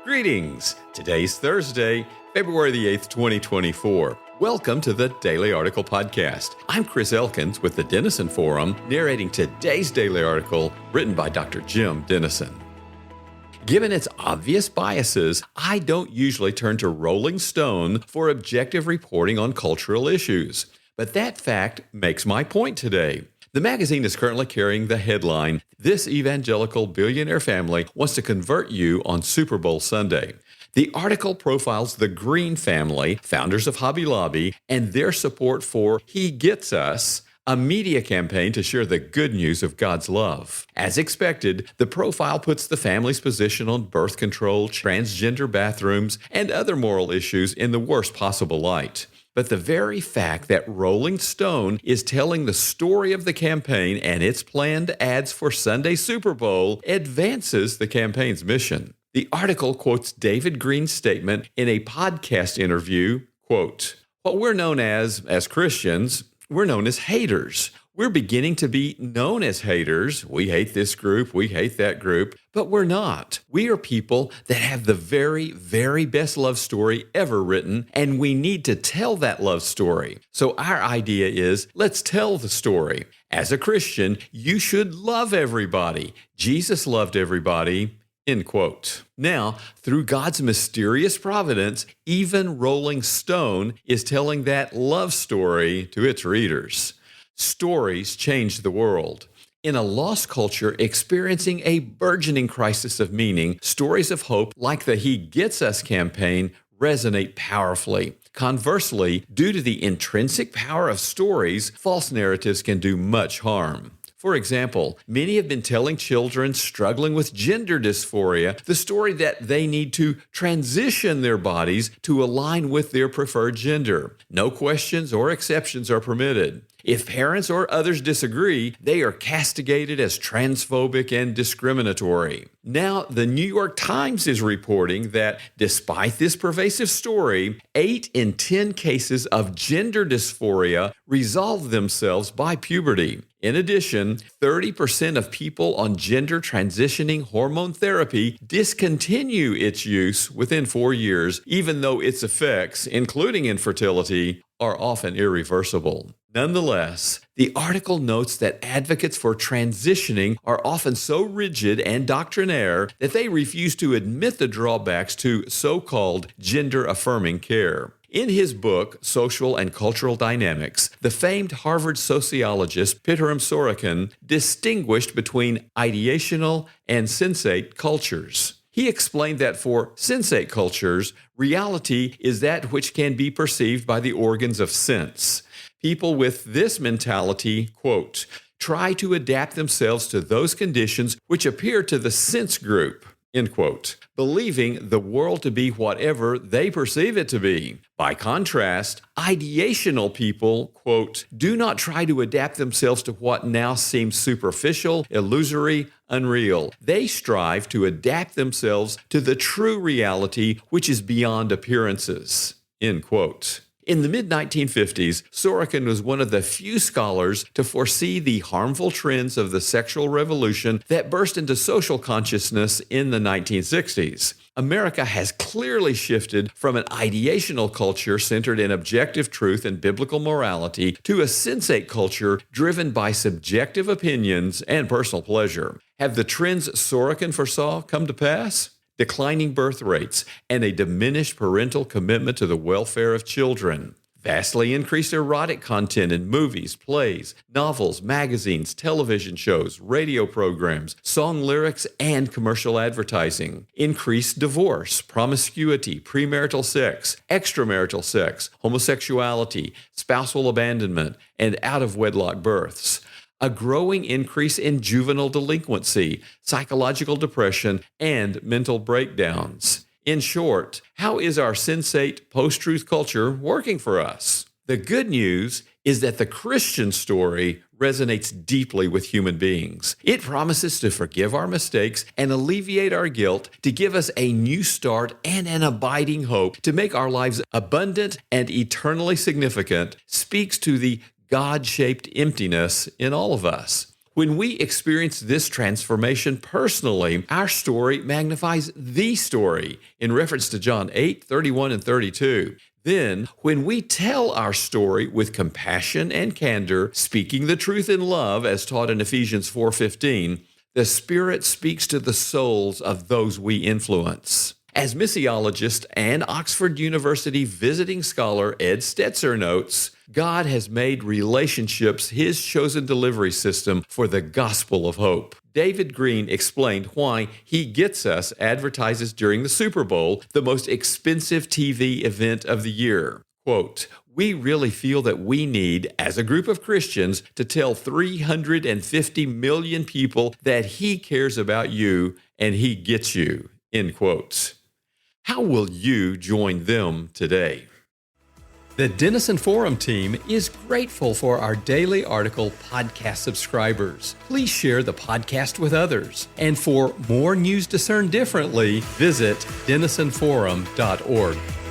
Greetings! Today's Thursday, February the 8th, 2024. Welcome to the Daily Article Podcast. I'm Chris Elkins with the Denison Forum, narrating today's daily article written by Dr. Jim Denison. Given its obvious biases, I don't usually turn to Rolling Stone for objective reporting on cultural issues. But that fact makes my point today. The magazine is currently carrying the headline, "This Evangelical Billionaire Family Wants to Convert You on Super Bowl Sunday." The article profiles the Green family, founders of Hobby Lobby, and their support for He Gets Us, a media campaign to share the good news of God's love. As expected, the profile puts the family's position on birth control, transgender bathrooms, and other moral issues in the worst possible light. But the very fact that Rolling Stone is telling the story of the campaign and its planned ads for Sunday's Super Bowl advances the campaign's mission. The article quotes David Green's statement in a podcast interview, quote, "What we're known as Christians, we're known as haters. We're beginning to be known as haters. We hate this group, we hate that group, but we're not. We are people that have the very, very best love story ever written, and we need to tell that love story. So our idea is, let's tell the story. As a Christian, you should love everybody. Jesus loved everybody." End quote. Now, through God's mysterious providence, even Rolling Stone is telling that love story to its readers. Stories change the world. In a lost culture experiencing a burgeoning crisis of meaning, stories of hope like the He Gets Us campaign resonate powerfully. Conversely, due to the intrinsic power of stories, false narratives can do much harm. For example, many have been telling children struggling with gender dysphoria the story that they need to transition their bodies to align with their preferred gender. No questions or exceptions are permitted. If parents or others disagree, they are castigated as transphobic and discriminatory. Now, the New York Times is reporting that despite this pervasive story, 8 in 10 cases of gender dysphoria resolve themselves by puberty. In addition, 30% of people on gender transitioning hormone therapy discontinue its use within 4 years, even though its effects, including infertility, are often irreversible. Nonetheless, the article notes that advocates for transitioning are often so rigid and doctrinaire that they refuse to admit the drawbacks to so-called gender-affirming care. In his book, Social and Cultural Dynamics, the famed Harvard sociologist Pitirim Sorokin distinguished between ideational and sensate cultures. He explained that for sensate cultures, reality is that which can be perceived by the organs of sense. People with this mentality, quote, try to adapt themselves to those conditions which appear to the sense group, end quote, believing the world to be whatever they perceive it to be. By contrast, ideational people, quote, do not try to adapt themselves to what now seems superficial, illusory, unreal. They strive to adapt themselves to the true reality which is beyond appearances, end quote. In the mid-1950s, Sorokin was one of the few scholars to foresee the harmful trends of the sexual revolution that burst into social consciousness in the 1960s. America has clearly shifted from an ideational culture centered in objective truth and biblical morality to a sensate culture driven by subjective opinions and personal pleasure. Have the trends Sorokin foresaw come to pass? Declining birth rates, and a diminished parental commitment to the welfare of children. Vastly increased erotic content in movies, plays, novels, magazines, television shows, radio programs, song lyrics, and commercial advertising. Increased divorce, promiscuity, premarital sex, extramarital sex, homosexuality, spousal abandonment, and out-of-wedlock births. A growing increase in juvenile delinquency, psychological depression, and mental breakdowns. In short, how is our sensate post-truth culture working for us? The good news is that the Christian story resonates deeply with human beings. It promises to forgive our mistakes and alleviate our guilt, to give us a new start and an abiding hope, to make our lives abundant and eternally significant, speaks to the God-shaped emptiness in all of us. When we experience this transformation personally, our story magnifies the story in reference to John 8:31 and 32. Then, when we tell our story with compassion and candor, speaking the truth in love as taught in Ephesians 4:15, the Spirit speaks to the souls of those we influence. As missiologist and Oxford University visiting scholar Ed Stetzer notes, God has made relationships His chosen delivery system for the gospel of hope. David Green explained why He Gets Us advertises during the Super Bowl, the most expensive TV event of the year. Quote, "We really feel that we need, as a group of Christians, to tell 350 million people that He cares about you and He gets you." End quotes. How will you join them today? The Denison Forum team is grateful for our daily article podcast subscribers. Please share the podcast with others. And for more news discerned differently, visit denisonforum.org.